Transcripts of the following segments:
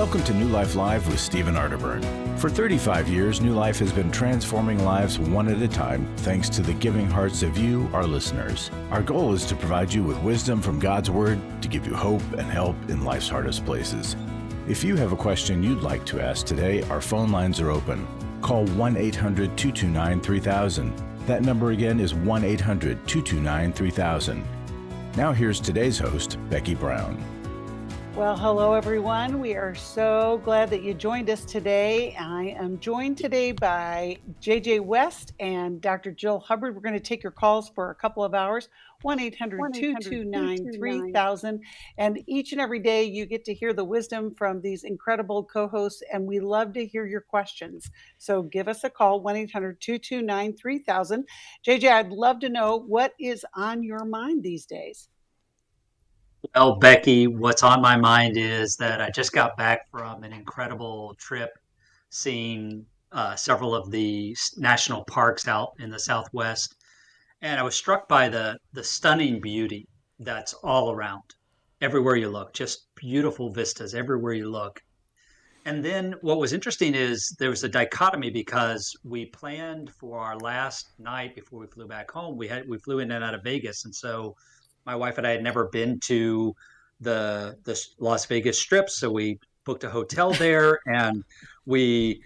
Welcome to New Life Live with Stephen Arterburn. For 35 years, New Life has been transforming lives one at a time thanks to the giving hearts of you, our listeners. Our goal is to provide you with wisdom from God's Word to give you hope and help in life's hardest places. If you have a question you'd like to ask today, our phone lines are open. Call 1-800-229-3000. That number again is 1-800-229-3000. Now here's today's host, Becky Brown. Well, hello, everyone. We are so glad that you joined us today. I am joined today by JJ West and Dr. Jill Hubbard. We're going to take your calls for a couple of hours, 1-800-229-3000. And each and every day you get to hear the wisdom from these incredible co-hosts, and we love to hear your questions. So give us a call, 1-800-229-3000. JJ, I'd love to know what is on your mind these days. Well, Becky, what's on my mind is that I just got back from an incredible trip seeing several of the national parks out in the Southwest. And I was struck by the stunning beauty that's all around, everywhere you look, just beautiful vistas everywhere you look. And then what was interesting is there was a dichotomy because we planned for our last night before we flew back home. We flew in and out of Vegas. And so my wife and I had never been to the Las Vegas Strip, so we booked a hotel there, and we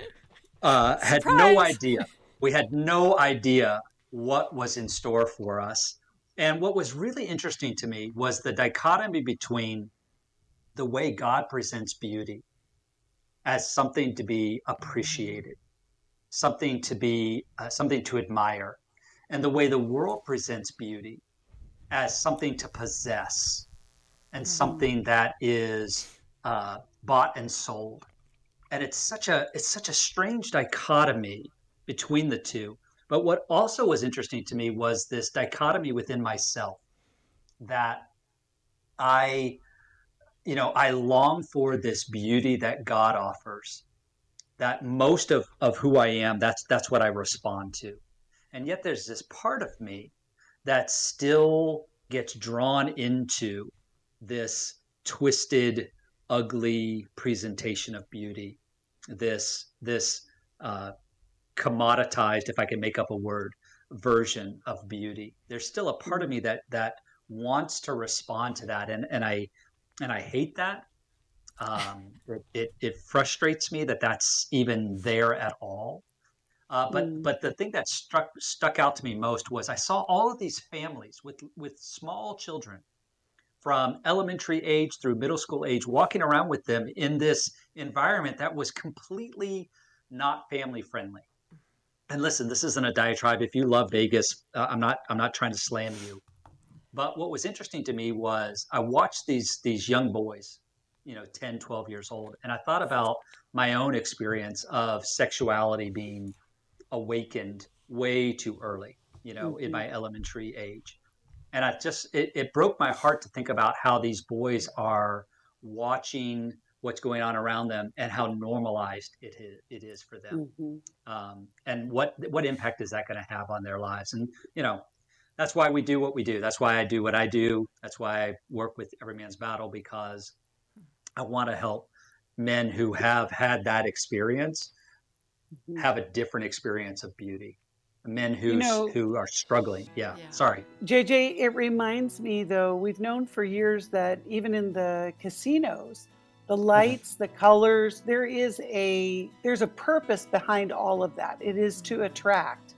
had no idea. We had no idea what was in store for us. And what was really interesting to me was the dichotomy between the way God presents beauty as something to be appreciated, something to admire, and the way the world presents beauty as something to possess and something that is bought and sold. And it's such a strange dichotomy between the two. But what also was interesting to me was this dichotomy within myself, that I long for this beauty that God offers, that most of who I am, that's what I respond to. And yet there's this part of me that still gets drawn into this twisted, ugly presentation of beauty, this commoditized, if I can make up a word, version of beauty. There's still a part of me that wants to respond to that, and I hate that. It frustrates me that that's even there at all. But the thing that stuck out to me most was I saw all of these families with small children from elementary age through middle school age walking around with them in this environment that was completely not family friendly. And listen, this isn't a diatribe. If you love Vegas, I'm not trying to slam you. But what was interesting to me was I watched these young boys, 10, 12 years old, and I thought about my own experience of sexuality being awakened way too early, in my elementary age. And it broke my heart to think about how these boys are watching what's going on around them and how normalized it is for them. And what impact is that going to have on their lives? And, that's why we do what we do. That's why I do what I do. That's why I work with Every Man's Battle, because I want to help men who have had that experience have a different experience of beauty. Men who are struggling. Yeah. Sorry. JJ, it reminds me, though, we've known for years that even in the casinos, the lights, the colors, there's a purpose behind all of that. It is to attract.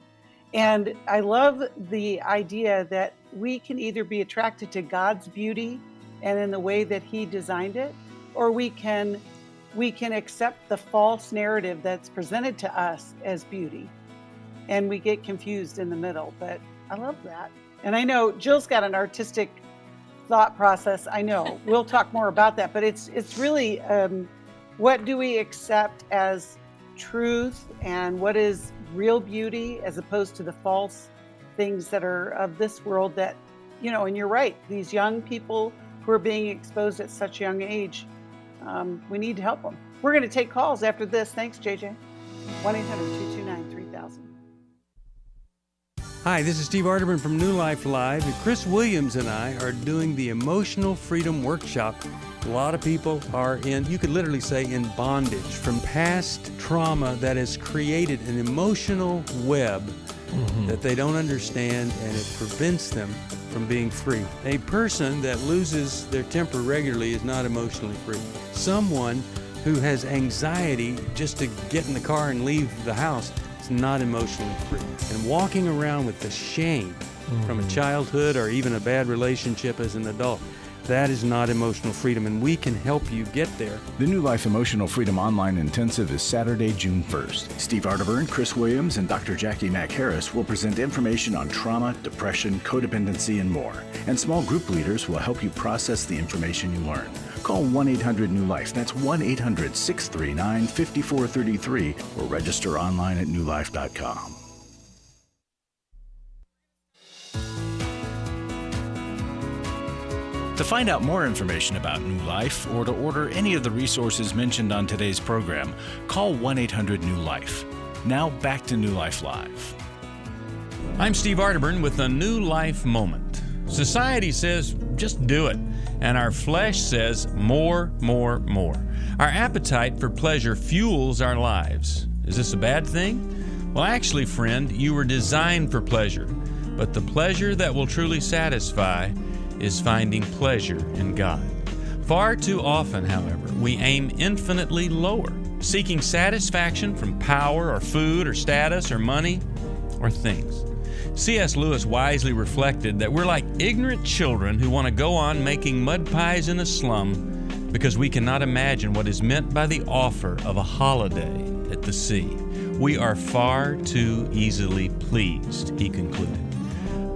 And I love the idea that we can either be attracted to God's beauty and in the way that He designed it, or we can accept the false narrative that's presented to us as beauty. And we get confused in the middle. But I love that. And I know Jill's got an artistic thought process. I know we'll talk more about that, but it's really what do we accept as truth and what is real beauty as opposed to the false things that are of this world that, and you're right, these young people who are being exposed at such a young age, we need to help them. We're going to take calls after this. Thanks, JJ. 1-800-229-3000. Hi, this is Steve Arterburn from New Life Live, and Chris Williams and I are doing the Emotional Freedom Workshop. A lot of people are in, you could literally say, in bondage from past trauma that has created an emotional web that they don't understand, and it prevents them from being free. A person that loses their temper regularly is not emotionally free. Someone who has anxiety just to get in the car and leave the house is not emotionally free. And walking around with the shame from a childhood or even a bad relationship as an adult, that is not emotional freedom, and we can help you get there. The New Life Emotional Freedom Online Intensive is Saturday, June 1st. Steve Arterburn, Chris Williams, and Dr. Jackie Mack Harris will present information on trauma, depression, codependency, and more. And small group leaders will help you process the information you learn. Call 1-800-NEW-LIFE. That's 1-800-639-5433 or register online at newlife.com. To find out more information about New Life or to order any of the resources mentioned on today's program, call 1-800-NEW-LIFE. Now back to New Life Live. I'm Steve Arterburn with a New Life Moment. Society says, just do it. And our flesh says, more, more, more. Our appetite for pleasure fuels our lives. Is this a bad thing? Well, actually, friend, you were designed for pleasure. But the pleasure that will truly satisfy is finding pleasure in God. Far too often, however, we aim infinitely lower, seeking satisfaction from power or food or status or money or things. C.S. Lewis wisely reflected that we're like ignorant children who want to go on making mud pies in a slum because we cannot imagine what is meant by the offer of a holiday at the sea. We are far too easily pleased, he concluded.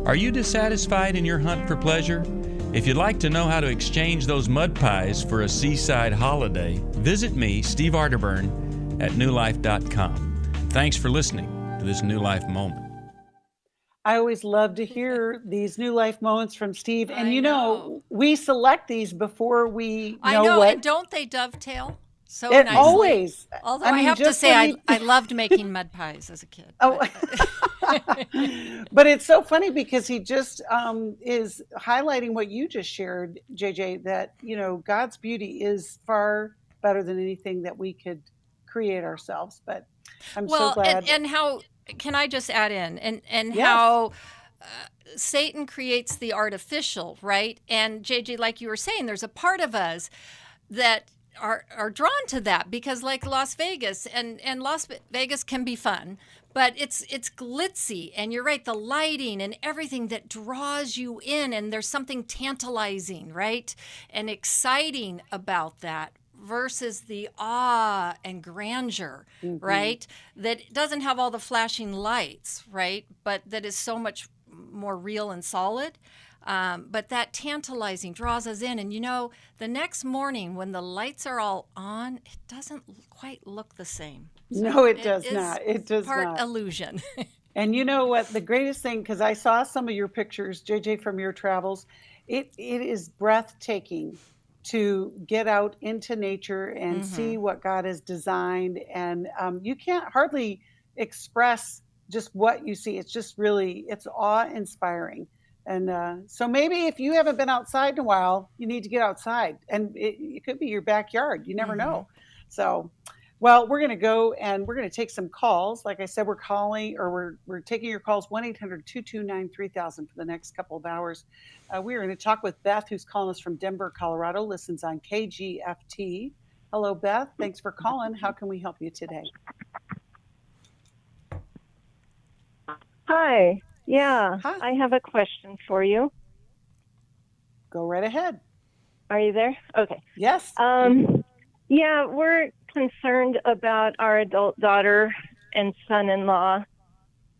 Are you dissatisfied in your hunt for pleasure? If you'd like to know how to exchange those mud pies for a seaside holiday, visit me, Steve Arterburn, at newlife.com. Thanks for listening to this New Life Moment. I always love to hear these New Life moments from Steve. And you know, we select these before we know what. And don't they dovetail so it nicely? Always. Although I have to say, I loved making mud pies as a kid. Oh, but it's so funny because he just is highlighting what you just shared, JJ, that, God's beauty is far better than anything that we could create ourselves. But I'm so glad. And how, can I just add in, and Yes. how Satan creates the artificial, right? And JJ, like you were saying, there's a part of us that are drawn to that because, like Las Vegas, and Las Vegas can be fun, but it's glitzy, and you're right, the lighting and everything that draws you in, and there's something tantalizing, right, and exciting about that versus the awe and grandeur, right, that doesn't have all the flashing lights, right, but that is so much more real and solid. But that tantalizing draws us in. And, the next morning when the lights are all on, it doesn't quite look the same. So no, it does not. It does part not. illusion. And you know what? The greatest thing, because I saw some of your pictures, JJ, from your travels, it is breathtaking to get out into nature and see what God has designed. And you can't hardly express just what you see. It's just really, it's awe-inspiring. And so maybe if you haven't been outside in a while, you need to get outside. And it could be your backyard. You never know. So, well, we're going to go and we're going to take some calls. Like I said, we're calling, or we're taking your calls, 1-800-229-3000 for the next couple of hours. We're going to talk with Beth, who's calling us from Denver, Colorado, listens on KGFT. Hello, Beth. Thanks for calling. How can we help you today? Hi. Yeah, Hi. I have a question for you. Go right ahead. Are you there? Okay. Yes. Yeah, we're concerned about our adult daughter and son-in-law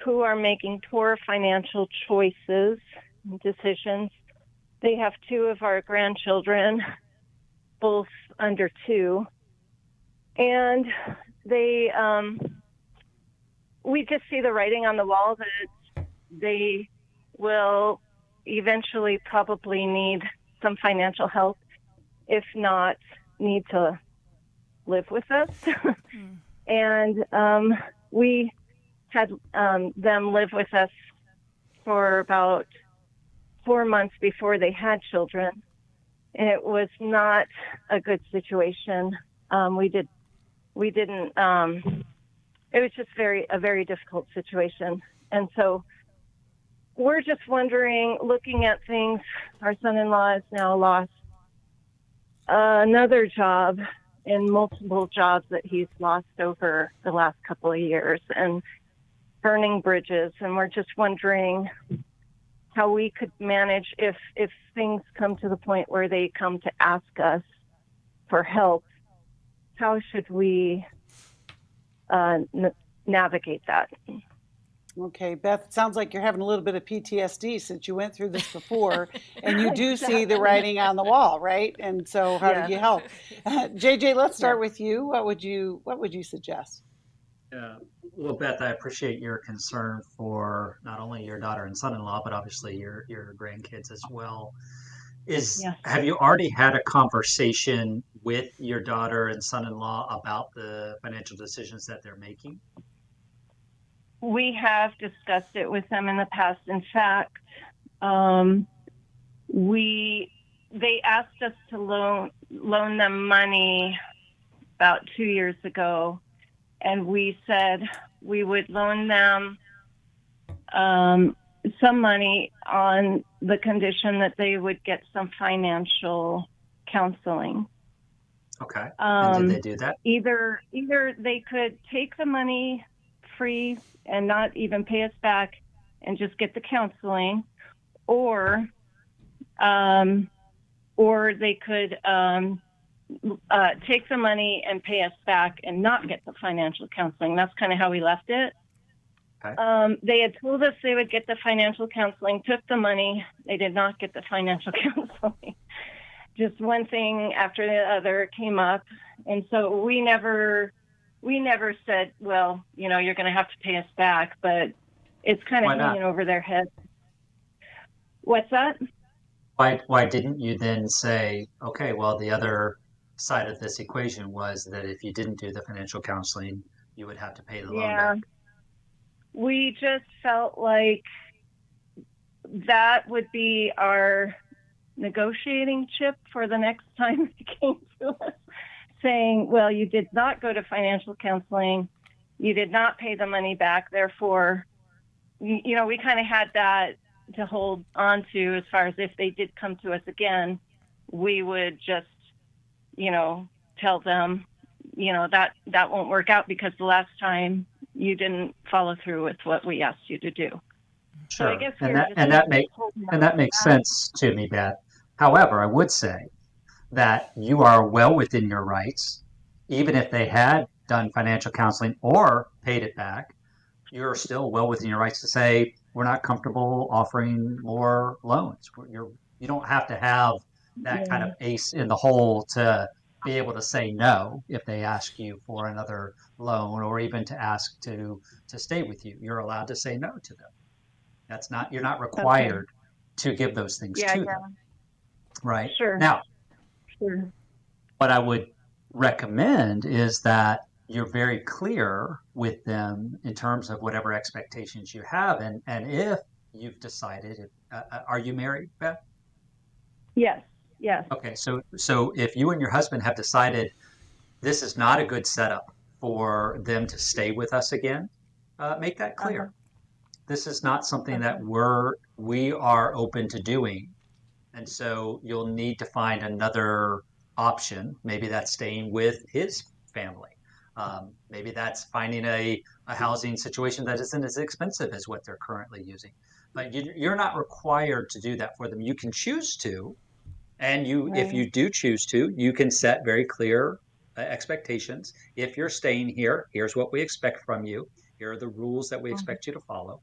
who are making poor financial choices and decisions. They have two of our grandchildren, both under 2. And they, we just see the writing on the wall that they will eventually probably need some financial help, if not need to live with us. And we had them live with us for about 4 months before they had children. And it was not a good situation. It was just a very difficult situation. And so we're just wondering, looking at things, our son-in-law has now lost another job and multiple jobs that he's lost over the last couple of years, and burning bridges. And we're just wondering how we could manage if things come to the point where they come to ask us for help. How should we navigate that? Okay, Beth, it sounds like you're having a little bit of PTSD since you went through this before, and you do see the writing on the wall, right? And so, how do you help? JJ, let's start with you. What would you suggest? Well, Beth, I appreciate your concern for not only your daughter and son-in-law, but obviously your grandkids as well. Have you already had a conversation with your daughter and son-in-law about the financial decisions that they're making? We have discussed it with them in the past. In fact, they asked us to loan them money about 2 years ago, and we said we would loan them some money on the condition that they would get some financial counseling. Okay. And did they do that? Either they could take the money free and not even pay us back and just get the counseling, or they could take the money and pay us back and not get the financial counseling. That's kind of how we left it. Okay. They had told us they would get the financial counseling, took the money. They did not get the financial counseling. Just one thing after the other came up. And so we never said, well, you're going to have to pay us back, but it's kind of hanging over their heads. What's that? Why didn't you then say, okay, well, the other side of this equation was that if you didn't do the financial counseling, you would have to pay the loan back? We just felt like that would be our negotiating chip for the next time they came to us, saying, well, you did not go to financial counseling, you did not pay the money back, therefore, we kind of had that to hold on to as far as if they did come to us again, we would just, tell them, that won't work out because the last time you didn't follow through with what we asked you to do. Sure, so I guess that makes sense to me, Beth. However, I would say that you are well within your rights, even if they had done financial counseling or paid it back, you're still well within your rights to say, we're not comfortable offering more loans. You don't have to have that kind of ace in the hole to be able to say no if they ask you for another loan or even to ask to stay with you. You're allowed to say no to them. You're not required to give those things to them. Right. Sure. Now, what I would recommend is that you're very clear with them in terms of whatever expectations you have. And if you've decided, are you married, Beth? Yes. Okay. So if you and your husband have decided this is not a good setup for them to stay with us again, make that clear. This is not something that we are open to doing. And so you'll need to find another option. Maybe that's staying with his family. Maybe that's finding a housing situation that isn't as expensive as what they're currently using. But you're not required to do that for them. You can choose to, and if you do choose to, you can set very clear expectations. If you're staying here, here's what we expect from you. Here are the rules that we expect you to follow.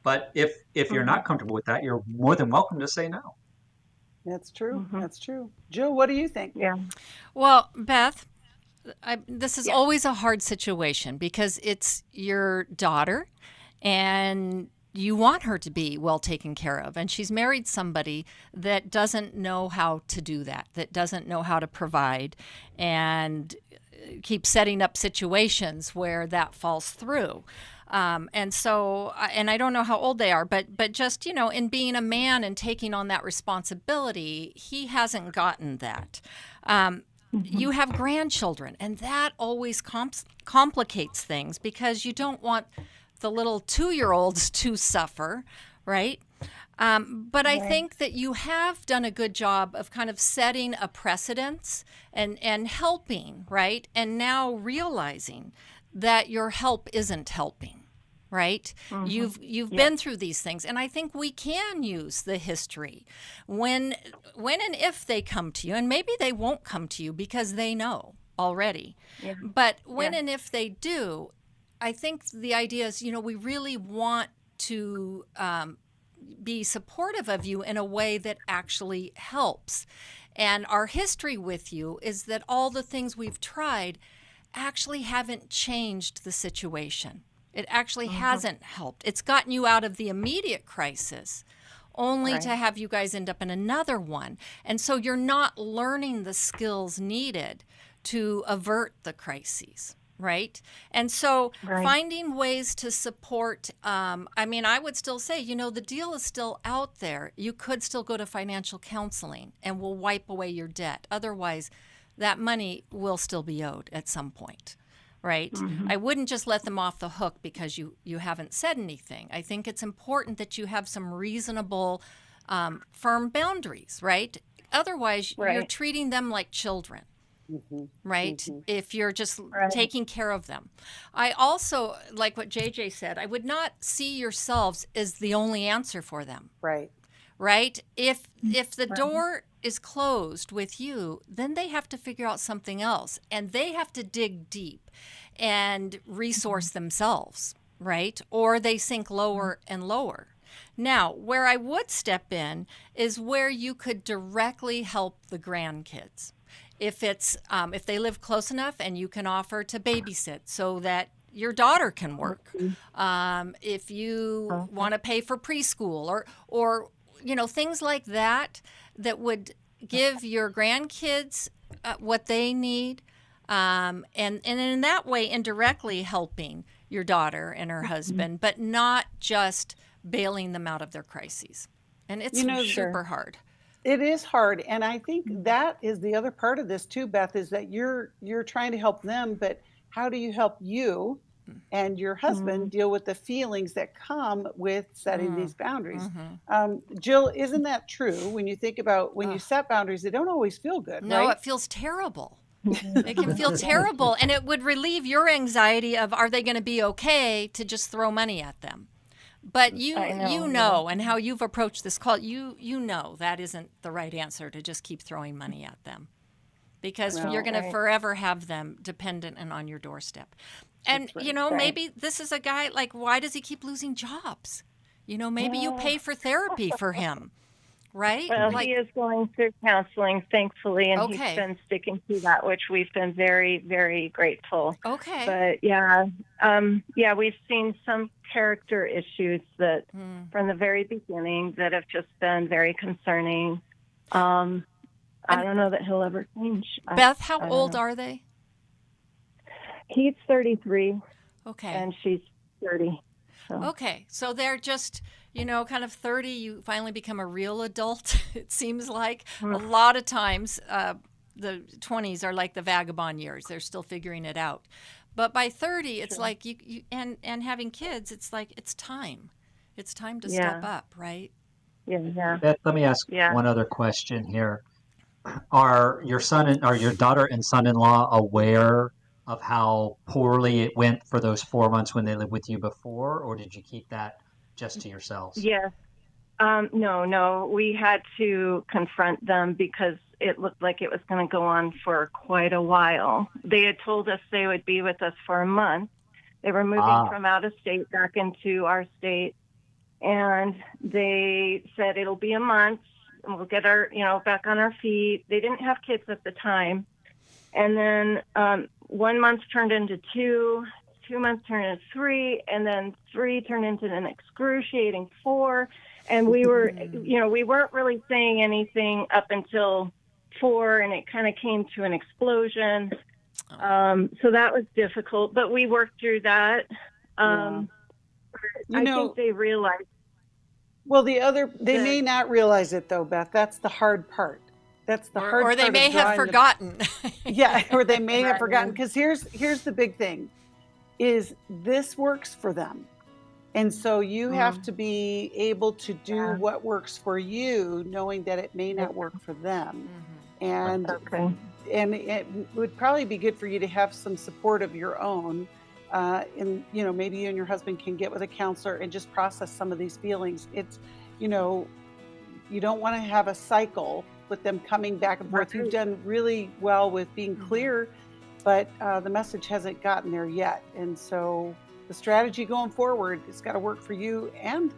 But if you're not comfortable with that, you're more than welcome to say no. That's true. That's true. Jill, what do you think? Yeah. Well, Beth, this is always a hard situation because it's your daughter and you want her to be well taken care of. And she's married somebody that doesn't know how to do that doesn't know how to provide and keep setting up situations where that falls through. And so, and I don't know how old they are, but just, in being a man and taking on that responsibility, he hasn't gotten that. You have grandchildren, and that always complicates things because you don't want the little 2-year-olds to suffer, right? But I think that you have done a good job of kind of setting a precedence and helping, right? And now realizing that your help isn't helping, right? You've been through these things, and I think we can use the history when and if they come to you, and maybe they won't come to you because they know already. Yeah. But when and if they do, I think the idea is, we really want to be supportive of you in a way that actually helps. And our history with you is that all the things we've tried actually haven't changed the situation. It actually hasn't helped. It's gotten you out of the immediate crisis, only to have you guys end up in another one. And so you're not learning the skills needed to avert the crises. Right. And so finding ways to support, I would still say, the deal is still out there. You could still go to financial counseling and we'll wipe away your debt. Otherwise, that money will still be owed at some point. Right. I wouldn't just let them off the hook because you haven't said anything. I think it's important that you have some reasonable, firm boundaries. Right. Otherwise, you're treating them like children. Right? If you're just taking care of them. I also, like what JJ said, I would not see yourselves as the only answer for them. Right? If the door is closed with you, then they have to figure out something else, and they have to dig deep and resource themselves, right? Or they sink lower and lower. Now, where I would step in is where you could directly help the grandkids. If if they live close enough and you can offer to babysit so that your daughter can work. If you want to pay for preschool or things like that would give your grandkids what they need, and in that way indirectly helping your daughter and her husband, but not just bailing them out of their crises. And it's super hard. It is hard. And I think that is the other part of this too, Beth, is that you're trying to help them, but how do you help you and your husband deal with the feelings that come with setting these boundaries? Jill, isn't that true? When you think about when you set boundaries, they don't always feel good, No, right? it feels terrible. It can feel terrible. And it would relieve your anxiety of, are they going to be okay to just throw money at them? But you know, and how you've approached this call, you know that isn't the right answer to just keep throwing money at them, because you're going to forever have them dependent and on your doorstep. And, maybe this is a guy, like, why does he keep losing jobs? Maybe you pay for therapy for him, right? Well, he is going through counseling, thankfully, and he's been sticking to that, which we've been very, very grateful. Okay. But, we've seen some character issues that from the very beginning that have just been very concerning. I don't know that he'll ever change. Beth, how old are they? He's 33. Okay. And she's 30. So. Okay. So they're just, kind of 30, you finally become a real adult, it seems like. A lot of times the 20s are like the vagabond years. They're still figuring it out. But by 30, it's like you and having kids, it's like it's time. It's time to step up, right? Yeah. Beth, let me ask one other question here. Are your daughter and son-in-law aware of how poorly it went for those 4 months when they lived with you before, or did you keep that just to yourselves? Yes. No. We had to confront them because it looked like it was going to go on for quite a while. They had told us they would be with us for a month. They were moving from out of state back into our state, and they said it'll be a month and we'll get our, back on our feet. They didn't have kids at the time. And then 1 month turned into 2, 2 months turned into 3, and then 3 turned into an excruciating 4. And we were, we weren't really saying anything up until 4, and it kind of came to an explosion. So that was difficult, but we worked through that. You I know, think they realize. well, they may not realize it though, Beth. That's the hard part. That's the hard part. Or they may have forgotten. Yeah, or they may have Right. forgotten, because here's the big thing, is this works for them. And so you have to be able to do what works for you, knowing that it may not work for them. And Okay. and it would probably be good for you to have some support of your own. And maybe you and your husband can get with a counselor and just process some of these feelings. It's, you don't want to have a cycle with them coming back and forth. You've done really well with being clear, but the message hasn't gotten there yet. And so the strategy going forward, it's got to work for you, and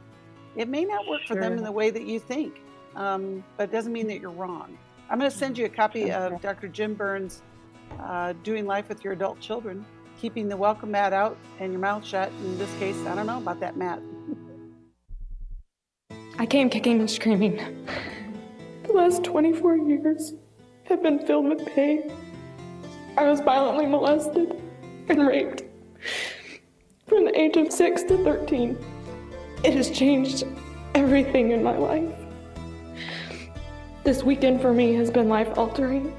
it may not work for them in the way that you think, but it doesn't mean that you're wrong. I'm going to send you a copy of Dr. Jim Burns' Doing Life with Your Adult Children, Keeping the Welcome Mat Out and Your Mouth Shut. In this case, I don't know about that mat. I came kicking and screaming. The last 24 years have been filled with pain. I was violently molested and raped from the age of 6 to 13. It has changed everything in my life. This weekend for me has been life-altering.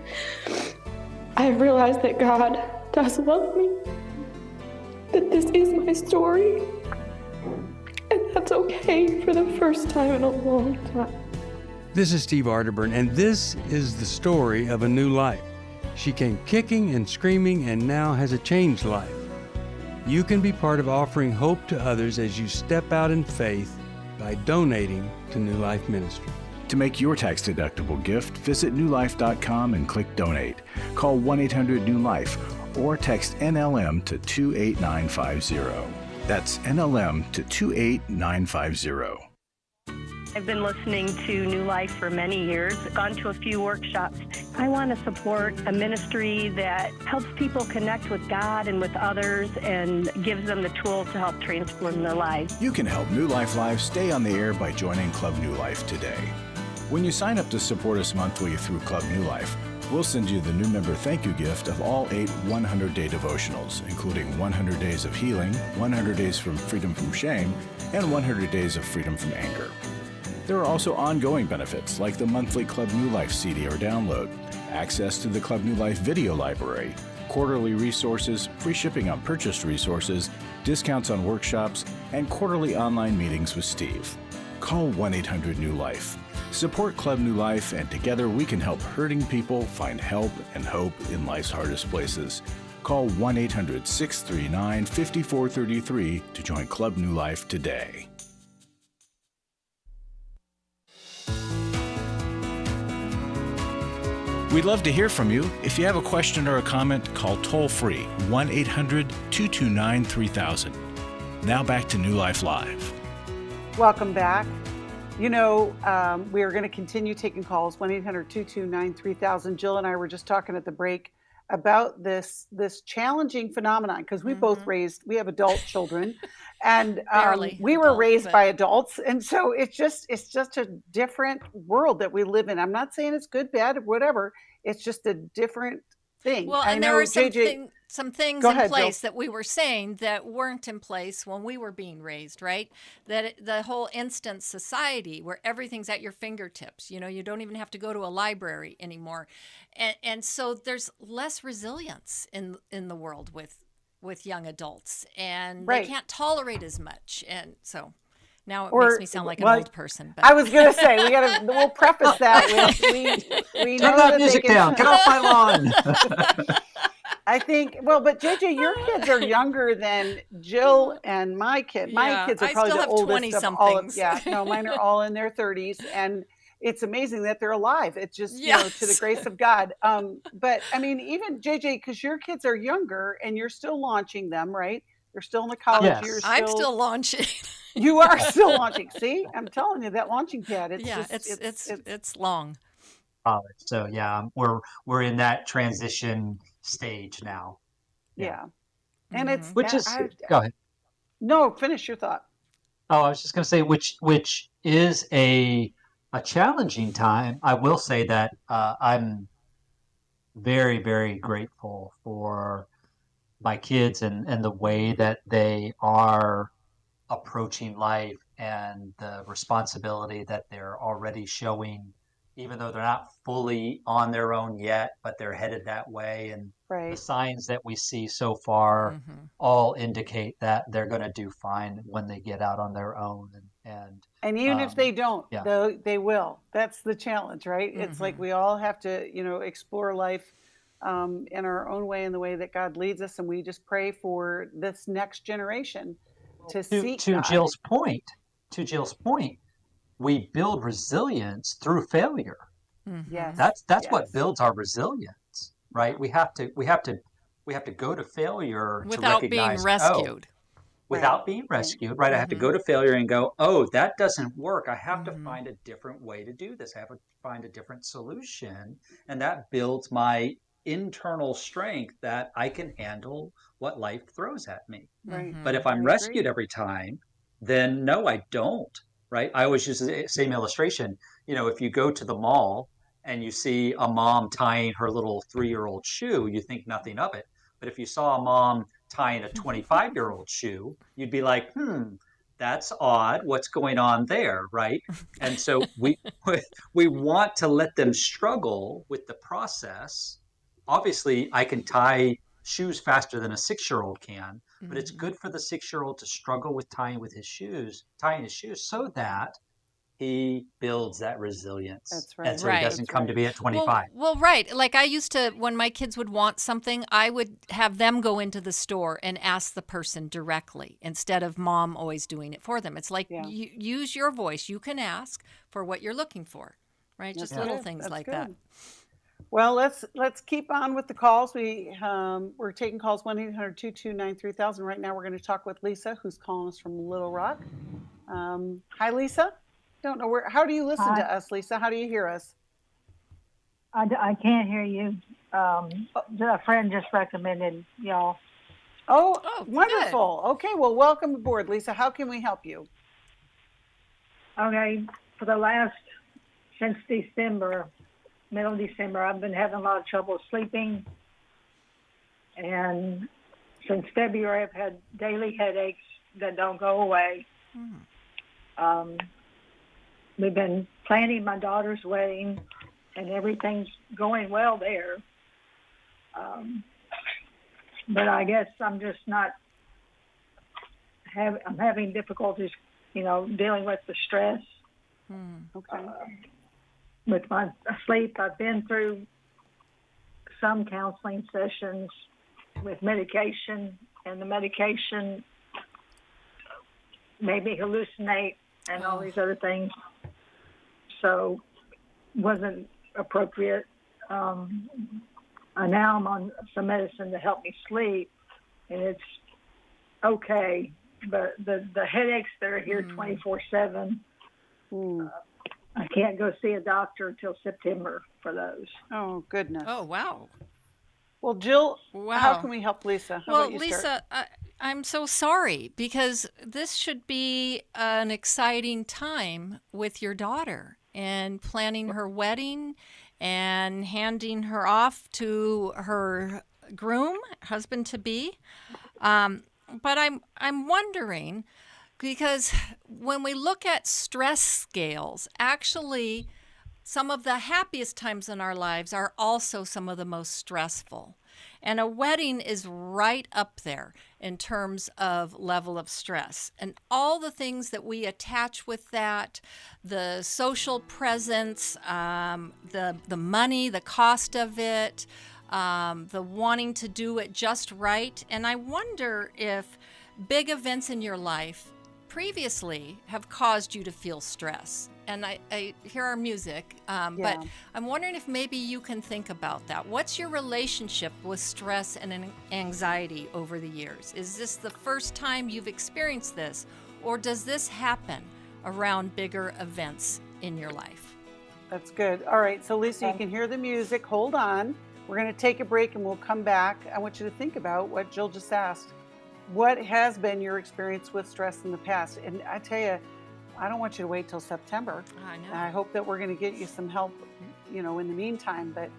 I have realized that God does love me, that this is my story, and that's okay for the first time in a long time. This is Steve Arterburn, and this is the story of a new life. She came kicking and screaming and now has a changed life. You can be part of offering hope to others as you step out in faith by donating to New Life Ministry. To make your tax-deductible gift, visit newlife.com and click Donate. Call 1-800-NEW-LIFE or text NLM to 28950. That's NLM to 28950. I've been listening to New Life for many years, gone to a few workshops. I want to support a ministry that helps people connect with God and with others and gives them the tools to help transform their lives. You can help New Life Live stay on the air by joining Club New Life today. When you sign up to support us monthly through Club New Life, we'll send you the new member thank you gift of all 8 100-day devotionals, including 100 Days of Healing, 100 Days from Freedom from Shame, and 100 Days of Freedom from Anger. There are also ongoing benefits like the monthly Club New Life CD or download, access to the Club New Life video library, quarterly resources, free shipping on purchased resources, discounts on workshops, and quarterly online meetings with Steve. Call 1-800-NEW-LIFE. Support Club New Life, and together we can help hurting people find help and hope in life's hardest places. Call 1-800-639-5433 to join Club New Life today. We'd love to hear from you. If you have a question or a comment, call toll-free 1-800-229-3000. Now back to New Life Live. Welcome back. We are going to continue taking calls, 1-800-229-3000. Jill and I were just talking at the break about this challenging phenomenon, because we both we have adult children, and we were raised by adults, and so it's just a different world that we live in. I'm not saying it's good, bad, whatever. It's just a different thing. Well, I and know there were JJ, some things Go in ahead, place Jill. that we were saying that weren't in place when we were being raised, right? The whole instant society where everything's at your fingertips. You don't even have to go to a library anymore. And so there's less resilience in the world with young adults, and they can't tolerate as much. And so now it makes me sound like an old person. But I was going to say, we'll preface that with, we know Turn that that music down. Get off my lawn. I think, but JJ, your kids are younger than Jill and my kid. My kids are probably the oldest of all of, mine are all in their 30s, and it's amazing that they're alive. It's just, to the grace of God. But I mean, even JJ, because your kids are younger and you're still launching them, right? They're still in the college years. I'm still launching. You are still launching. See, I'm telling you, that launching pad. It's long. College. So we're in that transition stage now. Yeah. And it's go ahead. No, finish your thought. Oh, I was just going to say which is a challenging time. I will say that I'm very, very grateful for my kids and the way that they are approaching life and the responsibility that they're already showing, even though they're not fully on their own yet, but they're headed that way. And the Right. signs that we see so far all indicate that they're going to do fine when they get out on their own. And even if they don't, yeah. they will. That's the challenge, right? It's like we all have to, explore life in our own way, in the way that God leads us. And we just pray for this next generation to seek to God. Jill's point, we build resilience through failure. Yes. That's what builds our resilience, right? We have to go to failure without to recognize being rescued. Without being rescued, right? I have to go to failure and go, oh, that doesn't work. I have to find a different way to do this. I have to find a different solution. And that builds my internal strength that I can handle what life throws at me. Right. But if I'm rescued every time, then no, I don't, right? I always use the same illustration. If you go to the mall and you see a mom tying her little 3-year-old shoe, you think nothing of it. But if you saw a mom tying a 25-year-old shoe, you'd be like, that's odd. What's going on there, right? And so we want to let them struggle with the process. Obviously, I can tie shoes faster than a 6-year-old can, but it's good for the 6-year-old to struggle with tying his shoes so that he builds that resilience. That's right. And so he doesn't come to be at 25. Well, right. Like I used to, when my kids would want something, I would have them go into the store and ask the person directly instead of mom always doing it for them. It's like you use your voice. You can ask for what you're looking for, right? Just little things like that. Well, let's keep on with the calls. We're taking calls 1-800-229-3000. Right now we're going to talk with Lisa, who's calling us from Little Rock. Hi, Lisa. Don't know how do you listen to us, Lisa? How do you hear us? I can't hear you. A friend just recommended y'all. Oh, wonderful. Good. Okay, well, welcome aboard, Lisa. How can we help you? Okay, since December, middle of December, I've been having a lot of trouble sleeping. And since February, I've had daily headaches that don't go away. We've been planning my daughter's wedding, and everything's going well there. But I guess I'm just not I'm having difficulties, dealing with the stress. Okay. With my sleep, I've been through some counseling sessions with medication, and the medication made me hallucinate and all these other things. So wasn't appropriate. Now I'm on some medicine to help me sleep, and it's okay. But the headaches that are here 24/7, I can't go see a doctor until September for those. Oh, goodness. Oh, wow. Well, Jill, how can we help Lisa? How about you Lisa, start? I'm so sorry, because this should be an exciting time with your daughter and planning her wedding and handing her off to her groom, husband-to-be. But I'm wondering, because when we look at stress scales, actually some of the happiest times in our lives are also some of the most stressful. And a wedding is right up there in terms of level of stress. And all the things that we attach with that, the social presence, the money, the cost of it, the wanting to do it just right. And I wonder if big events in your life previously have caused you to feel stress. And I hear our music, but I'm wondering if maybe you can think about that. What's your relationship with stress and anxiety over the years? Is this the first time you've experienced this, or does this happen around bigger events in your life? That's good. All right, so Lisa, you can hear the music. Hold on. We're going to take a break and we'll come back. I want you to think about what Jill just asked. What has been your experience with stress in the past? And I tell you, I don't want you to wait till September. I know. And I hope that we're going to get you some help, in the meantime. But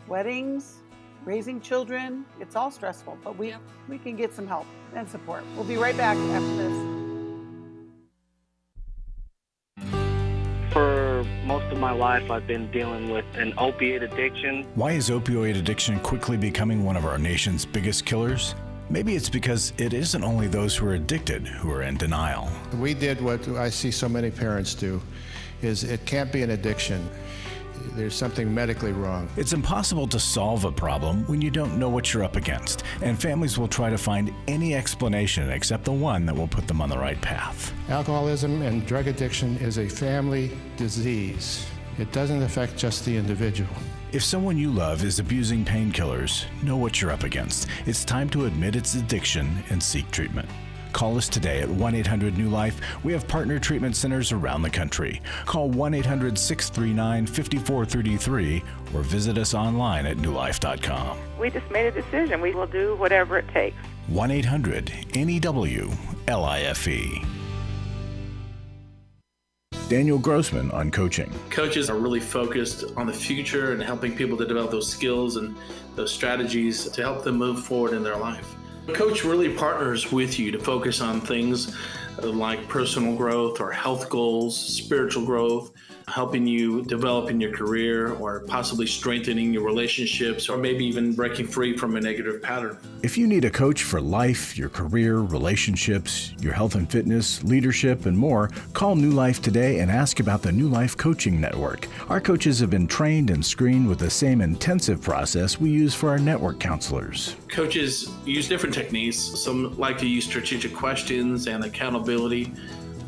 weddings, raising children, it's all stressful, but we can get some help and support. We'll be right back after this. For most of my life, I've been dealing with an opiate addiction. Why is opioid addiction quickly becoming one of our nation's biggest killers? Maybe it's because it isn't only those who are addicted who are in denial. We did what I see so many parents do, is it can't be an addiction. There's something medically wrong. It's impossible to solve a problem when you don't know what you're up against, and families will try to find any explanation except the one that will put them on the right path. Alcoholism and drug addiction is a family disease. It doesn't affect just the individual. If someone you love is abusing painkillers, know what you're up against. It's time to admit its addiction and seek treatment. Call us today at 1-800-NEW-LIFE. We have partner treatment centers around the country. Call 1-800-639-5433 or visit us online at newlife.com. We just made a decision. We will do whatever it takes. 1-800-NEW-LIFE. Daniel Grossman on coaching. Coaches are really focused on the future and helping people to develop those skills and those strategies to help them move forward in their life. A coach really partners with you to focus on things like personal growth or health goals, spiritual growth, helping you develop in your career or possibly strengthening your relationships or maybe even breaking free from a negative pattern. If you need a coach for life, your career, relationships, your health and fitness, leadership, and more, call New Life today and ask about the New Life Coaching Network. Our coaches have been trained and screened with the same intensive process we use for our network counselors. Coaches use different techniques. Some like to use strategic questions and accountability,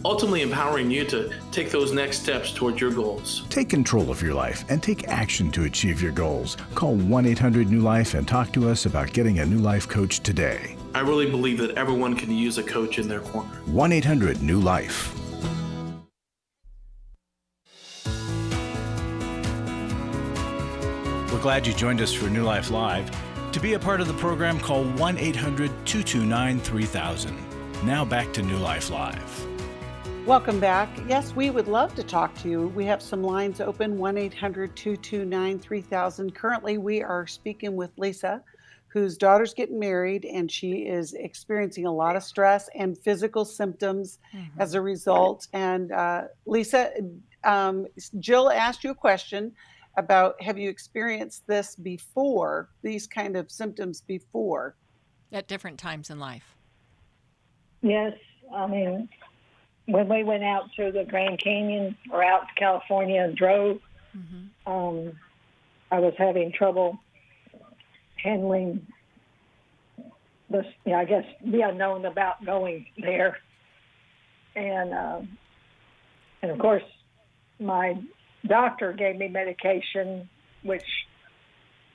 ultimately empowering you to take those next steps towards your goals. Take control of your life and take action to achieve your goals. Call 1-800-NEW-LIFE and talk to us about getting a New Life coach today. I really believe that everyone can use a coach in their corner. 1-800-NEW-LIFE. We're glad you joined us for New Life Live. To be a part of the program, call 1-800-229-3000. Now back to New Life Live. Welcome back. Yes, we would love to talk to you. We have some lines open, 1-800-229-3000. Currently, we are speaking with Lisa, whose daughter's getting married, and she is experiencing a lot of stress and physical symptoms as a result. And Lisa, Jill asked you a question about, have you experienced this before, these kind of symptoms before? At different times in life. Yes, I mean, when we went out to the Grand Canyon or out to California and drove, I was having trouble handling this, I guess, the unknown about going there. And of course, my doctor gave me medication, which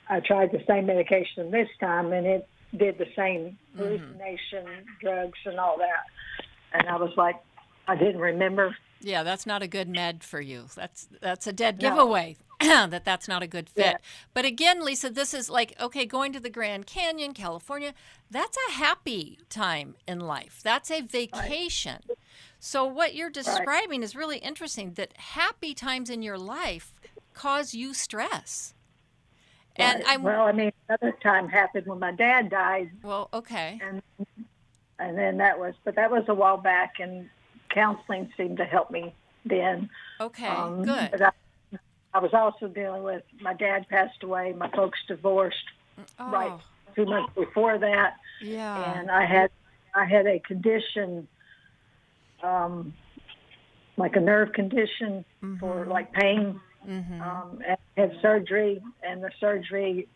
I tried the same medication this time, and it did the same hallucination, drugs, and all that. And I was like, I didn't remember. Yeah, that's not a good med for you. That's a dead giveaway. That's not a good fit. Yeah. But again, Lisa, this is like, okay, going to the Grand Canyon, California, that's a happy time in life. That's a vacation. Right. So what you're describing is really interesting, that happy times in your life cause you stress. And another time happened when my dad died. Well, okay. And then that was a while back, and counseling seemed to help me then. Okay, good. But I was also dealing with, my dad passed away, my folks divorced right 2 months before that. Yeah. And I had a condition, like a nerve condition for like pain. And had surgery, and the surgery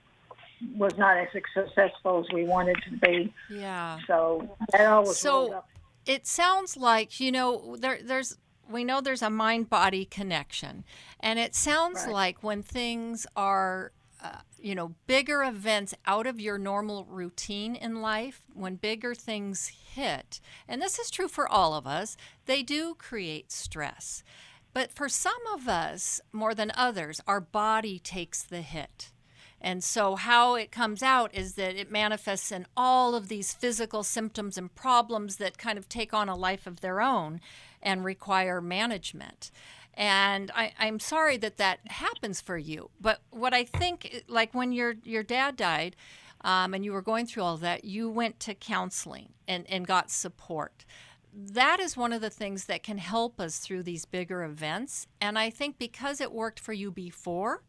was not as successful as we wanted to be. Yeah. So that all was rolled up. It sounds like, we know there's a mind-body connection, and it sounds like when things are, bigger events out of your normal routine in life, when bigger things hit, and this is true for all of us, they do create stress. But for some of us, more than others, our body takes the hit. And so how it comes out is that it manifests in all of these physical symptoms and problems that kind of take on a life of their own and require management. And I'm sorry that that happens for you. But what I think, like when your dad died, and you were going through all that, you went to counseling and got support. That is one of the things that can help us through these bigger events. And I think because it worked for you before,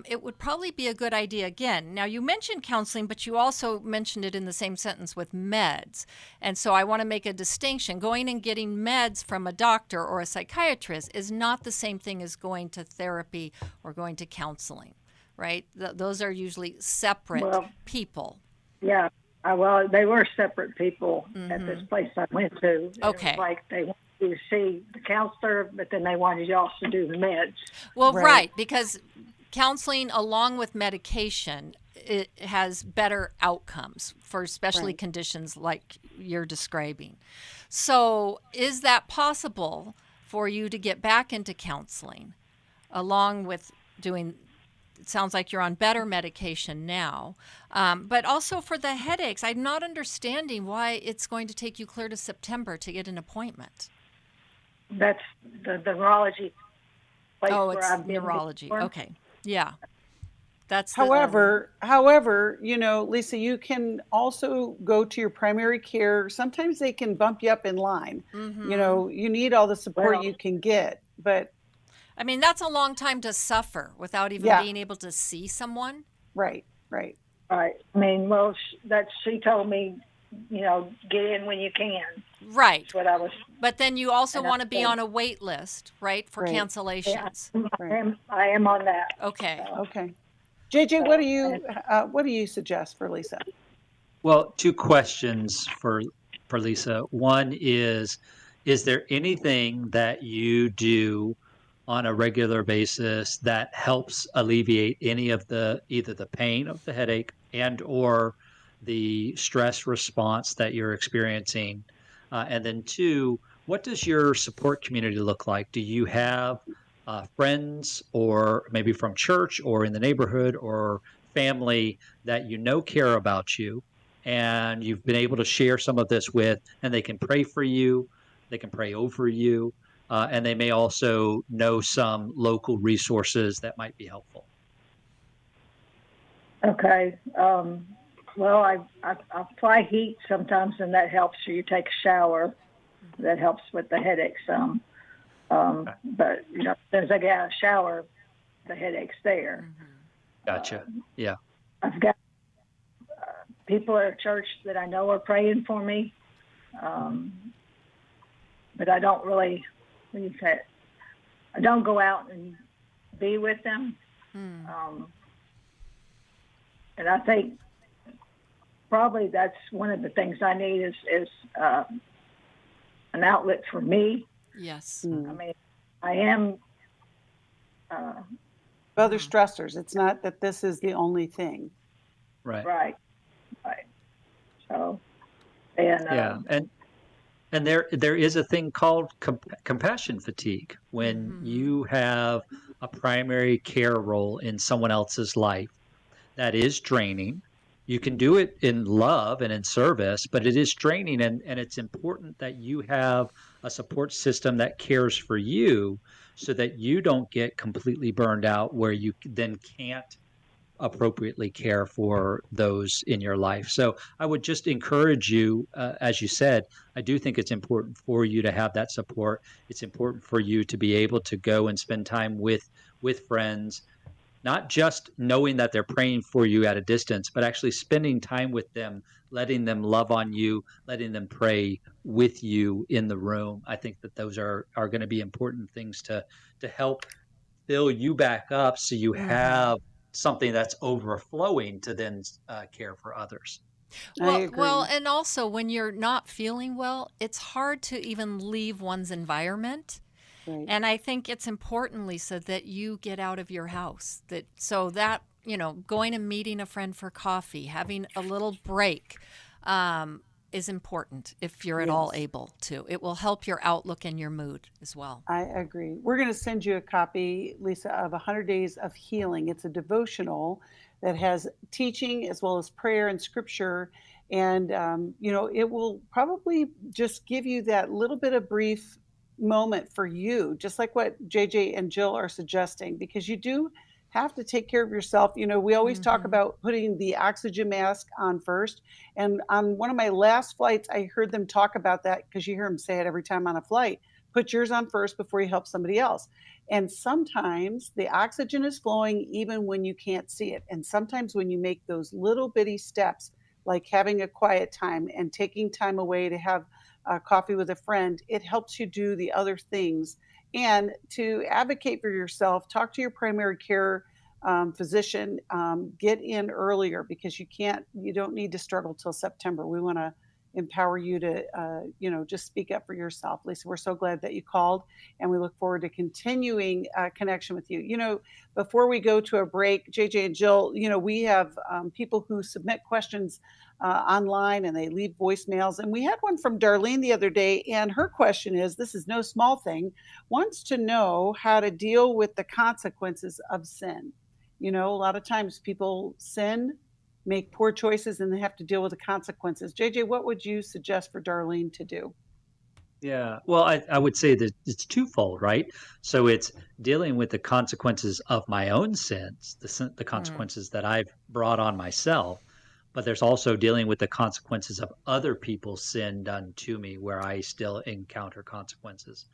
it would probably be a good idea again. Now, you mentioned counseling, but you also mentioned it in the same sentence with meds. And so I want to make a distinction. Going and getting meds from a doctor or a psychiatrist is not the same thing as going to therapy or going to counseling, right? Those are usually separate people. Yeah. Well, they were separate people at this place I went to. Okay. It was like they wanted you to see the counselor, but then they wanted you also to do the meds. Well, right, because counseling along with medication, it has better outcomes for especially conditions like you're describing. So is that possible for you to get back into counseling along with doing, it sounds like you're on better medication now, but also for the headaches? I'm not understanding why it's going to take you clear to September to get an appointment. That's the neurology place it's I've been neurology. before. Okay. Yeah. That's However, you know, Lisa, you can also go to your primary care. Sometimes they can bump you up in line. You know, you need all the support you can get, but I mean, that's a long time to suffer without even being able to see someone. Right. I mean, she told me, you know, get in when you can. Right. That's what I was. But then you also want to be on a wait list, right, for Right. cancellations. Yeah, I am on that. Okay. Okay. JJ, what do you suggest for Lisa? Well, two questions for Lisa. One is there anything that you do on a regular basis that helps alleviate any of either the pain of the headache and or the stress response that you're experiencing? And then two, what does your support community look like? Do you have friends or maybe from church or in the neighborhood or family that you know care about you and you've been able to share some of this with, and they can pray for you, they can pray over you, and they may also know some local resources that might be helpful? Okay. Well, I apply heat sometimes, and that helps. So you take a shower, that helps with the headache some. But you know, as soon as I get out of the shower, the headache's there. Gotcha. Yeah. I've got people at church that I know are praying for me, but I don't really. What do you say? I don't go out and be with them, and I think probably that's one of the things I need is an outlet for me. Yes. I mean, I am. Other stressors. It's not that this is the only thing. Right. So, and yeah, and there is a thing called compassion fatigue when you have a primary care role in someone else's life that is draining. You can do it in love and in service, but it is draining, and it's important that you have a support system that cares for you so that you don't get completely burned out where you then can't appropriately care for those in your life. So I would just encourage you, as you said, I do think it's important for you to have that support. It's important for you to be able to go and spend time with friends, not just knowing that they're praying for you at a distance, but actually spending time with them, letting them love on you, letting them pray with you in the room. I think that those are going to be important things to help fill you back up so you have something that's overflowing to then care for others. Well, and also when you're not feeling well, it's hard to even leave one's environment. Right. And I think it's important, Lisa, that you get out of your house. Going and meeting a friend for coffee, having a little break is important if you're at all able to. It will help your outlook and your mood as well. I agree. We're going to send you a copy, Lisa, of 100 Days of Healing. It's a devotional that has teaching as well as prayer and scripture. And, it will probably just give you that little bit of brief moment for you, just like what JJ and Jill are suggesting, because you do have to take care of yourself. You know, we always talk about putting the oxygen mask on first. And on one of my last flights, I heard them talk about that, because you hear them say it every time on a flight. Put yours on first before you help somebody else. And sometimes the oxygen is flowing even when you can't see it. And sometimes when you make those little bitty steps, like having a quiet time and taking time away to have coffee with a friend, it helps you do the other things. And to advocate for yourself, talk to your primary care physician, get in earlier, because you don't need to struggle till September. We want to empower you to, just speak up for yourself. Lisa, we're so glad that you called, and we look forward to continuing connection with you. You know, before we go to a break, JJ and Jill, we have people who submit questions online, and they leave voicemails. And we had one from Darlene the other day, and her question is, this is no small thing, wants to know how to deal with the consequences of sin. You know, a lot of times people sin, make poor choices, and they have to deal with the consequences. JJ, what would you suggest for Darlene to do? Yeah, well, I would say that it's twofold, right? So it's dealing with the consequences of my own sins, the consequences that I've brought on myself, but there's also dealing with the consequences of other people's sin done to me, where I still encounter consequences.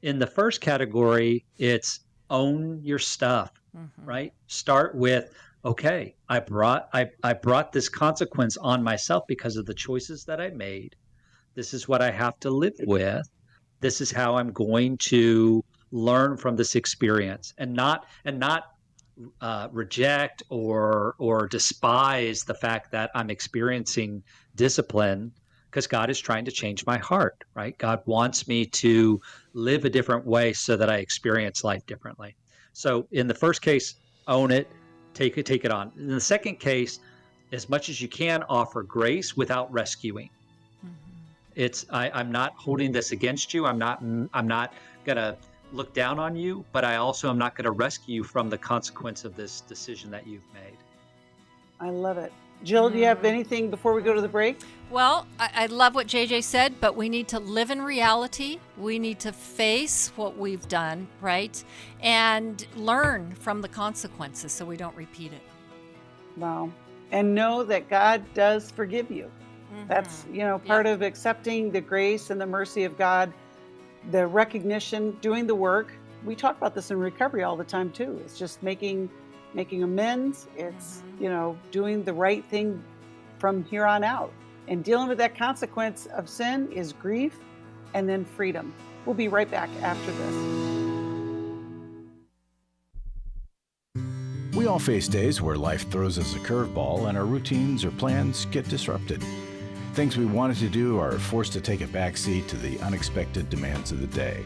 In the first category, it's own your stuff, right? Start with, okay, I brought this consequence on myself because of the choices that I made. This is what I have to live with. This is how I'm going to learn from this experience, and not reject or despise the fact that I'm experiencing discipline, because God is trying to change my heart, right? God wants me to live a different way so that I experience life differently. So in the first case, own it. Take it on. In the second case, as much as you can, offer grace without rescuing. I'm not holding this against you. I'm not gonna look down on you, but I also am not gonna rescue you from the consequence of this decision that you've made. I love it. Jill, do you have anything before we go to the break? Well, I love what JJ said, but we need to live in reality. We need to face what we've done, right? And learn from the consequences so we don't repeat it. Wow. And know that God does forgive you. That's, part of accepting the grace and the mercy of God, the recognition, doing the work. We talk about this in recovery all the time too. It's just making amends. It's, doing the right thing from here on out. And dealing with that consequence of sin is grief and then freedom. We'll be right back after this. We all face days where life throws us a curveball and our routines or plans get disrupted. Things we wanted to do are forced to take a backseat to the unexpected demands of the day.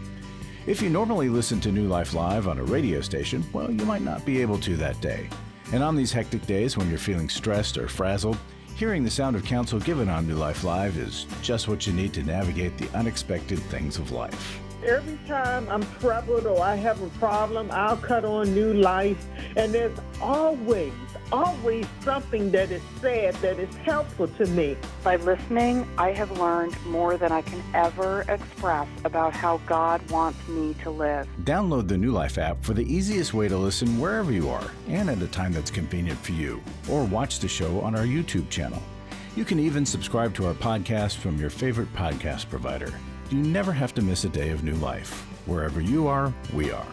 If you normally listen to New Life Live on a radio station, well, you might not be able to that day. And on these hectic days when you're feeling stressed or frazzled, hearing the sound of counsel given on New Life Live is just what you need to navigate the unexpected things of life. Every time I'm troubled or I have a problem, I'll cut on New Life, and there's always something that is said that is helpful to me. By listening, I have learned more than I can ever express about how God wants me to live. Download the New Life app for the easiest way to listen wherever you are and at a time that's convenient for you, or watch the show on our YouTube channel. You can even subscribe to our podcast from your favorite podcast provider. You never have to miss a day of New Life. Wherever you are, we are.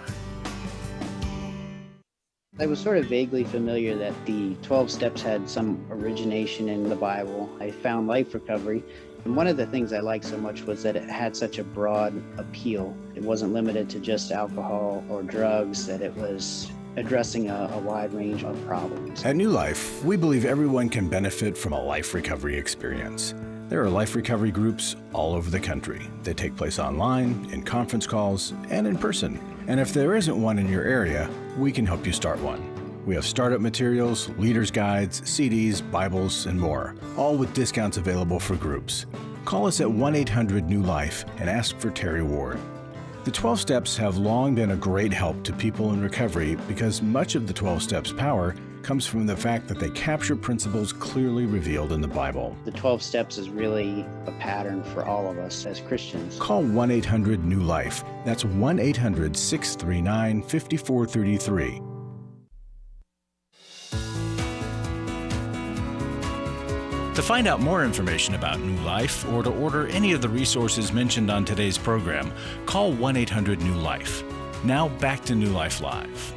I was sort of vaguely familiar that the 12 steps had some origination in the Bible. I found Life Recovery, and one of the things I liked so much was that it had such a broad appeal. It wasn't limited to just alcohol or drugs, that it was addressing a wide range of problems. At New Life, we believe everyone can benefit from a life recovery experience. There are life recovery groups all over the country. They take place online, in conference calls, and in person. And if there isn't one in your area, we can help you start one. We have startup materials, leaders' guides, CDs, Bibles, and more, all with discounts available for groups. Call us at 1-800-NEW-LIFE and ask for Terry Ward. The 12 Steps have long been a great help to people in recovery because much of the 12 Steps power comes from the fact that they capture principles clearly revealed in the Bible. The 12 steps is really a pattern for all of us as Christians. Call 1-800-NEW-LIFE. That's 1-800-639-5433. To find out more information about New Life or to order any of the resources mentioned on today's program, call 1-800-NEW-LIFE. Now back to New Life Live.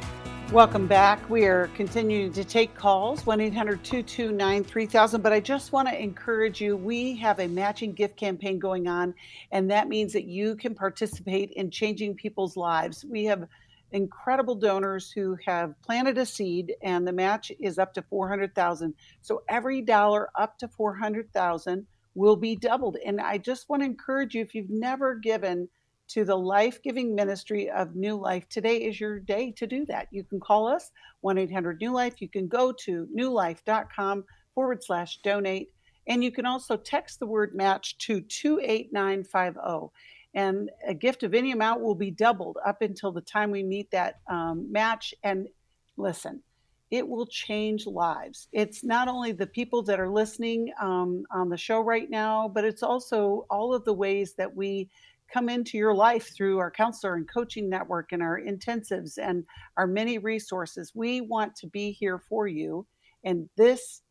Welcome back. We are continuing to take calls, 1-800-229-3000. But I just want to encourage you, we have a matching gift campaign going on, and that means that you can participate in changing people's lives. We have incredible donors who have planted a seed, and the match is up to $400,000. So every dollar up to $400,000 will be doubled. And I just want to encourage you, if you've never given to the life-giving ministry of New Life, today is your day to do that. You can call us, 1-800-NEW-LIFE. You can go to newlife.com/donate. And you can also text the word match to 28950. And a gift of any amount will be doubled up until the time we meet that match. And listen, it will change lives. It's not only the people that are listening on the show right now, but it's also all of the ways that we come into your life through our counselor and coaching network and our intensives and our many resources. We want to be here for you. And this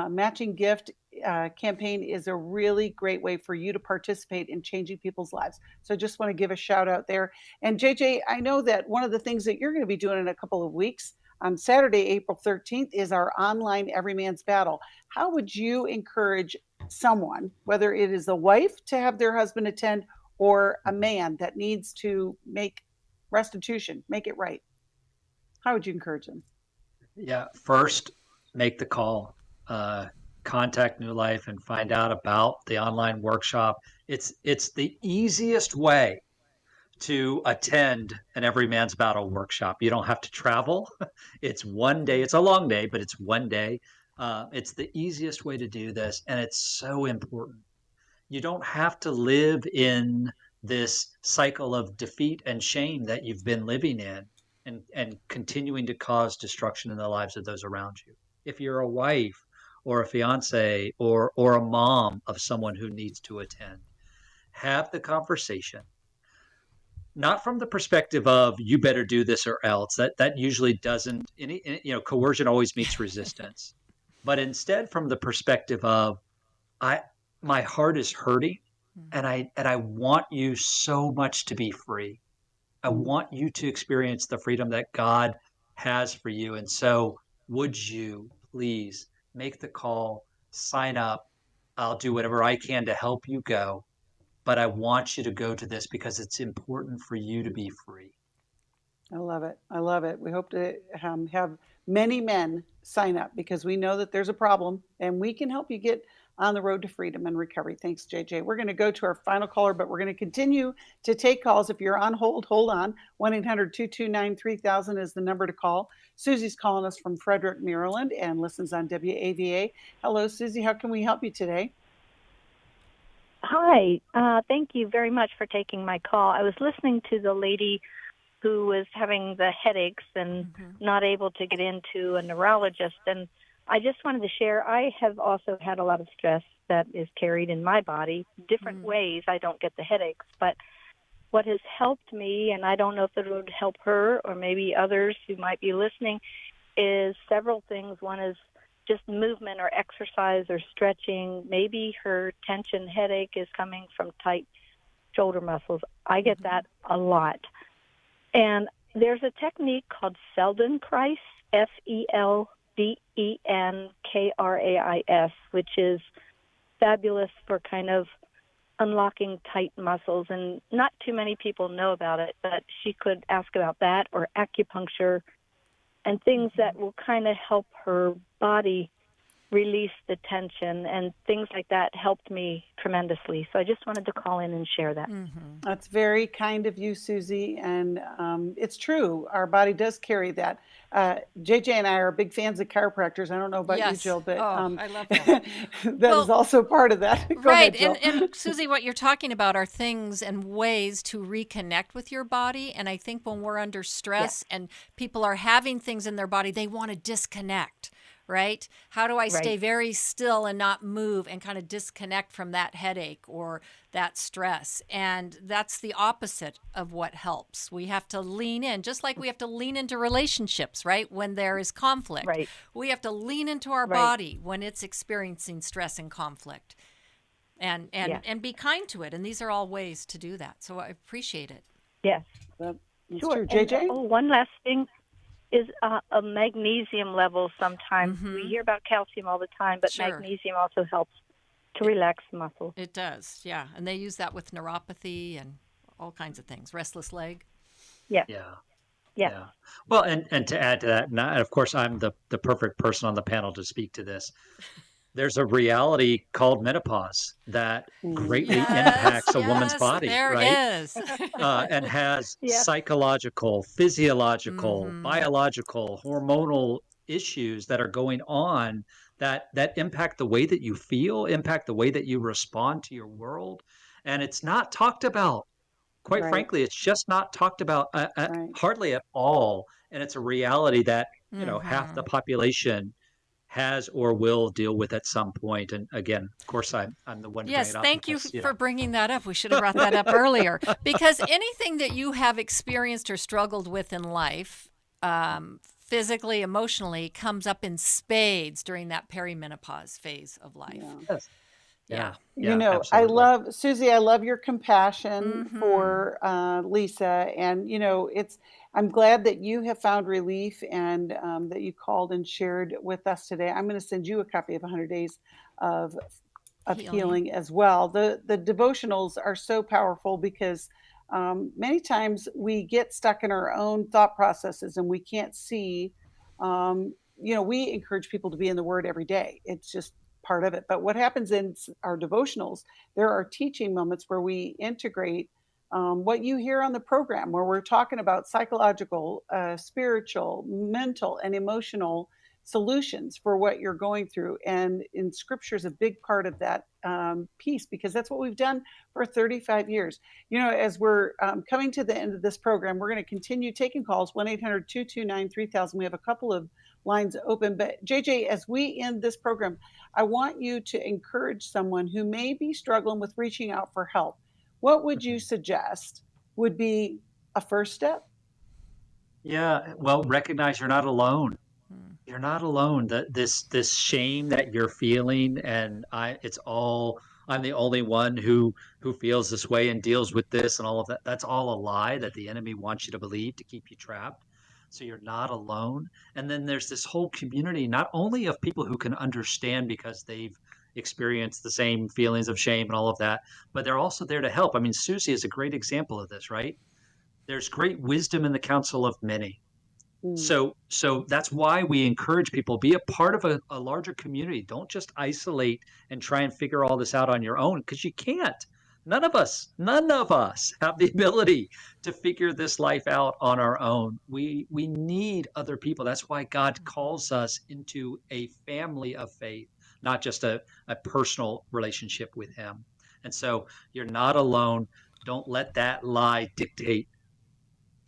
matching gift campaign is a really great way for you to participate in changing people's lives. So I just want to give a shout out there. And JJ, I know that one of the things that you're going to be doing in a couple of weeks on Saturday, April 13th, is our online Every Man's Battle. How would you encourage someone, whether it is a wife to have their husband attend or a man that needs to make restitution, make it right? How would you encourage them? Yeah, first, make the call. Contact New Life and find out about the online workshop. It's the easiest way to attend an Every Man's Battle workshop. You don't have to travel. It's one day. It's a long day, but it's one day. It's the easiest way to do this, and it's so important. You don't have to live in this cycle of defeat and shame that you've been living in and continuing to cause destruction in the lives of those around you. If you're a wife or a fiance or a mom of someone who needs to attend, have the conversation, not from the perspective of you better do this or else. That usually doesn't, coercion always meets resistance, but instead from the perspective of my heart is hurting, and I want you so much to be free. I want you to experience the freedom that God has for you. And so would you please make the call, sign up. I'll do whatever I can to help you go. But I want you to go to this because it's important for you to be free. I love it. I love it. We hope to have many men sign up because we know that there's a problem and we can help you get on the road to freedom and recovery. Thanks, JJ. We're going to go to our final caller, but we're going to continue to take calls. If you're on hold, hold on. 1-800-229-3000 is the number to call. Susie's calling us from Frederick, Maryland, and listens on WAVA. Hello, Susie. How can we help you today? Hi. Thank you very much for taking my call. I was listening to the lady who was having the headaches and not able to get into a neurologist, and I just wanted to share, I have also had a lot of stress that is carried in my body, different ways. I don't get the headaches, but what has helped me, and I don't know if it would help her or maybe others who might be listening, is several things. One is just movement or exercise or stretching. Maybe her tension headache is coming from tight shoulder muscles. I get that a lot. And there's a technique called Feldenkrais, Feldenkrais, which is fabulous for kind of unlocking tight muscles. And not too many people know about it, but she could ask about that or acupuncture and things that will kind of help her body release the tension, and things like that helped me tremendously. So I just wanted to call in and share that. That's very kind of you, Susie. And it's true. Our body does carry that. JJ and I are big fans of chiropractors. I don't know about you, Jill, but I love that. that is also part of that. Go Right. ahead, Jill. And Susie, what you're talking about are things and ways to reconnect with your body. And I think when we're under stress and people are having things in their body, they want to disconnect. Right? How do I stay very still and not move and kind of disconnect from that headache or that stress? And that's the opposite of what helps. We have to lean in, just like we have to lean into relationships, right? When there is conflict. Right. We have to lean into our body when it's experiencing stress and conflict. And be kind to it. And these are all ways to do that. So I appreciate it. Yes. That's Sure. true. JJ? And, one last thing is a magnesium level sometimes. We hear about calcium all the time, but magnesium also helps to relax the muscles. It does, yeah. And they use that with neuropathy and all kinds of things. Restless leg. Yeah. Well, and to add to that, and of course, I'm the perfect person on the panel to speak to this. There's a reality called menopause that greatly impacts a woman's body, right? Is. And has psychological, physiological, biological, hormonal issues that are going on that impact the way that you feel, impact the way that you respond to your world. And it's not talked about. Quite frankly, it's just not talked about hardly at all. And it's a reality that, half the population has or will deal with at some point. And again, of course, I'm the one. Yes, to bring it up thank you because, for bringing that up. We should have brought that up earlier, because anything that you have experienced or struggled with in life, physically, emotionally, comes up in spades during that perimenopause phase of life. Yeah. You know, absolutely. Susie, I love your compassion for Lisa. And, I'm glad that you have found relief and that you called and shared with us today. I'm going to send you a copy of 100 Days of Healing as well. The devotionals are so powerful because many times we get stuck in our own thought processes and we can't see, we encourage people to be in the Word every day. It's just part of it. But what happens in our devotionals, there are teaching moments where we integrate what you hear on the program, where we're talking about psychological, spiritual, mental, and emotional solutions for what you're going through. And in Scripture is a big part of that piece, because that's what we've done for 35 years. As we're coming to the end of this program, we're going to continue taking calls, 1-800-229-3000. We have a couple of lines open. But JJ, as we end this program, I want you to encourage someone who may be struggling with reaching out for help. What would you suggest would be a first step? Yeah, well, recognize you're not alone. You're not alone. This shame that you're feeling, and I'm the only one who feels this way and deals with this and all of that. That's all a lie that the enemy wants you to believe to keep you trapped. So you're not alone. And then there's this whole community, not only of people who can understand because they've experienced the same feelings of shame and all of that, but they're also there to help. I mean, Susie is a great example of this, right? There's great wisdom in the counsel of many. So that's why we encourage people, be a part of a larger community. Don't just isolate and try and figure all this out on your own, because you can't. None of us have the ability to figure this life out on our own. We need other people. That's why God calls us into a family of faith, not just a personal relationship with him. And so you're not alone. Don't let that lie dictate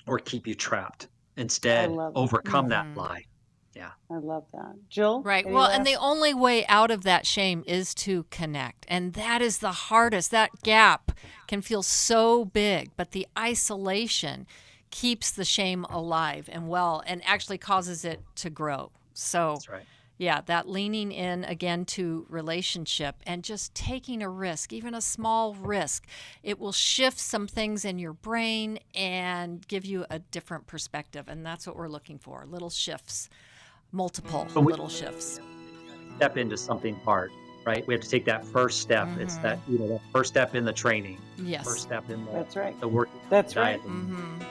or keep you trapped. Instead, overcome that lie. Yeah. I love that. Jill? Right. Well, and the only way out of that shame is to connect. And that is the hardest. That gap can feel so big, but the isolation keeps the shame alive and well, and actually causes it to grow. So that's right. Yeah, that leaning in again to relationship and just taking a risk, even a small risk, it will shift some things in your brain and give you a different perspective. And that's what we're looking for, little shifts, multiple little shifts. Step into something hard, right? We have to take that first step. It's that, that first step in the training. Yes. First step in that's right. the work. That's diet. right.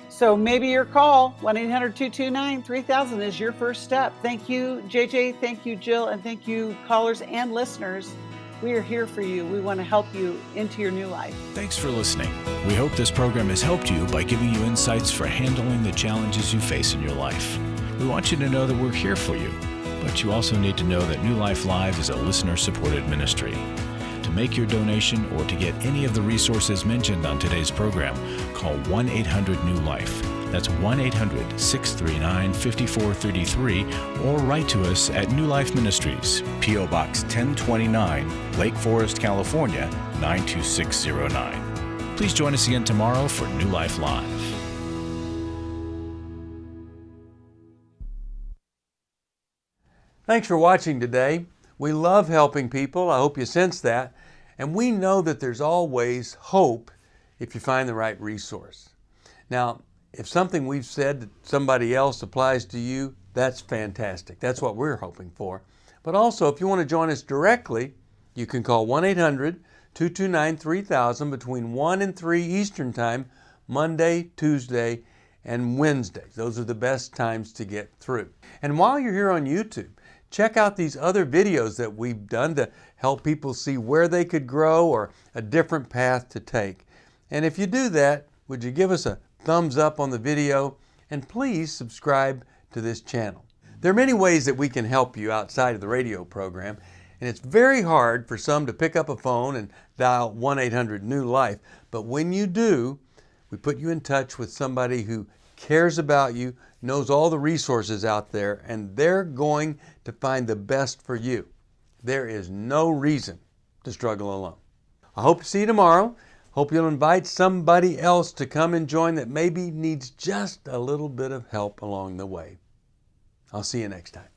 So maybe your call, 1-800-229-3000 is your first step. Thank you, JJ. Thank you, Jill. And thank you, callers and listeners. We are here for you. We want to help you into your new life. Thanks for listening. We hope this program has helped you by giving you insights for handling the challenges you face in your life. We want you to know that we're here for you, but you also need to know that New Life Live is a listener-supported ministry. To make your donation or to get any of the resources mentioned on today's program, call 1-800-NEW-LIFE. That's 1-800-639-5433, or write to us at New Life Ministries, P.O. Box 1029, Lake Forest, California, 92609. Please join us again tomorrow for New Life Live. Thanks for watching today. We love helping people. I hope you sense that. And we know that there's always hope if you find the right resource. Now, if something we've said to somebody else applies to you, that's fantastic. That's what we're hoping for. But also, if you want to join us directly, you can call 1-800-229-3000 between 1 and 3 Eastern Time, Monday, Tuesday, and Wednesday. Those are the best times to get through. And while you're here on YouTube, check out these other videos that we've done to help people see where they could grow or a different path to take. And if you do that, would you give us a thumbs up on the video, and please subscribe to this channel. There are many ways that we can help you outside of the radio program, and it's very hard for some to pick up a phone and dial 1-800-NEW-LIFE. But when you do, we put you in touch with somebody who cares about you, knows all the resources out there, and they're going to find the best for you. There is no reason to struggle alone. I hope to see you tomorrow. Hope you'll invite somebody else to come and join that maybe needs just a little bit of help along the way. I'll see you next time.